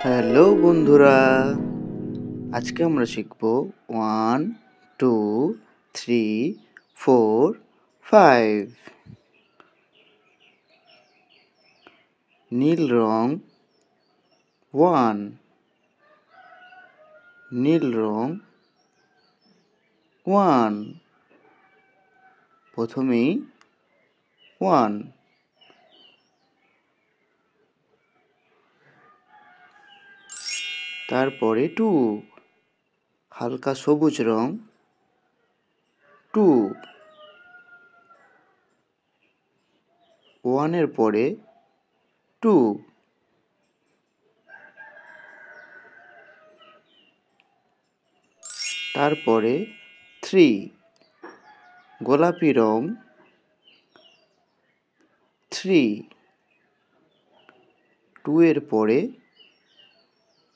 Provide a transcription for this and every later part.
Hello বন্ধুরা, আজকে আমরা শিখব 1 2 3 4 5। নীল রং 1, নীল রং 1। প্রথমেই 1, তারপরে 2, হালকা সবুজ রং 2, 1 এর পরে 2, তারপরে 3, গোলাপি রং 3, 2 এর পরে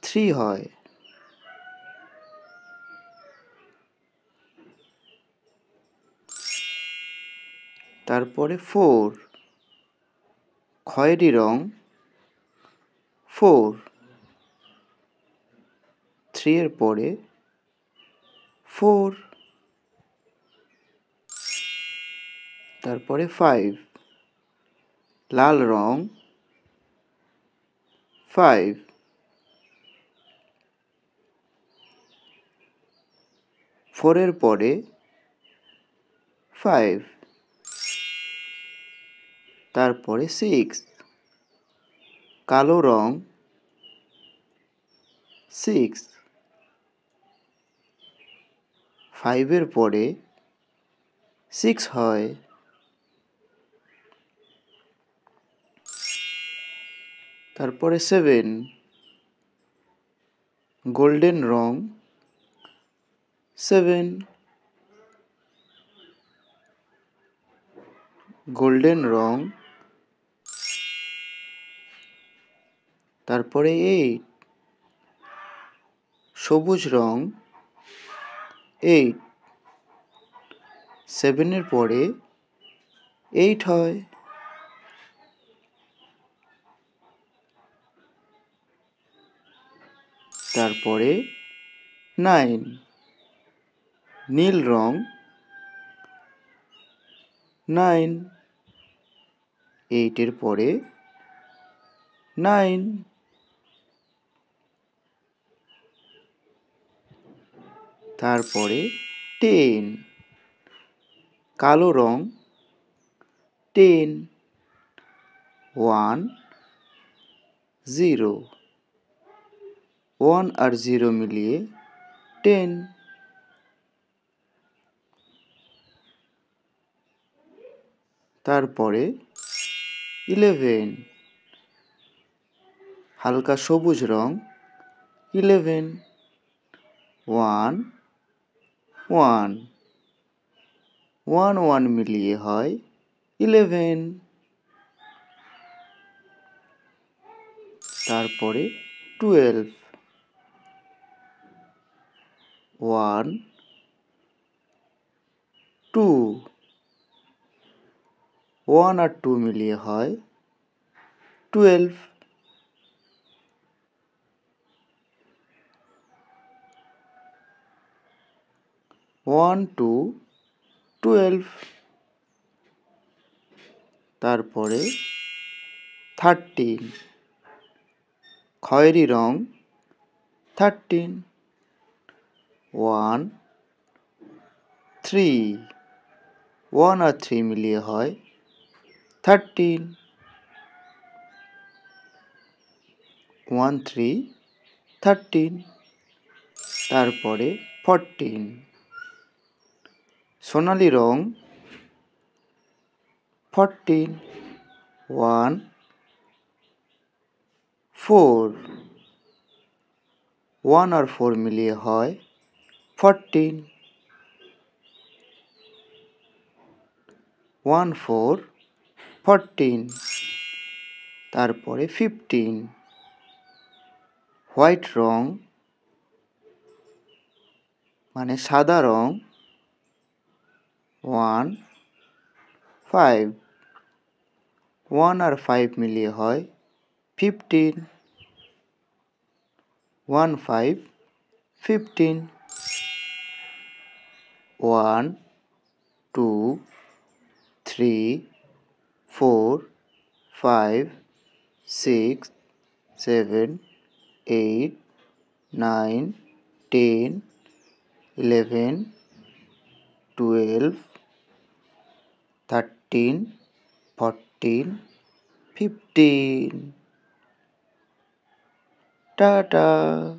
3 হয়। তারপরে 4, খয়েরি রং 4, 3 এর পরে 4, তারপরে 5, লাল রং 5, 4 এর পরে 5, তারপরে 6, কালো রং 6, 5 এর পরে 6 হয়। তারপরে 7, গোল্ডেন রং 7, গোল্ডেন রং। তারপরে 8, সবুজ রং 8, 7 এর পরে 8 হয়। তারপরে 9, নীল রং 9, 8 এর পরে 9, তারপরে 10, কালো রং 10, 1 0, 1 আর 0 মিলিয়ে 10। তারপরে 11, হালকা সবুজ রং 11, 1 1, 1 1 মিলিয়ে হয় 11। তারপরে 12, 1 2, 1 আর 2 মিলিয়ে হয় 12। 1 2, 12। তারপরে 13, খয়েরি রং 13, 1 3, 1 আর 3 মিলিয়ে হয় 13, 1 3, 13। তারপরে 14, সোনালি রং 14, 1 4, 1 আর 4 মিলিয়ে হয় 14, 1 4, 14। তারপরে 15, হোয়াইট রং মানে সাদা রং 1 5, 1 আর 5 মিলিয়ে হয় 15, 1 5 15 1 2 3 4 5 6 7 8 9 10 11 12 13 14 15 Ta-ta!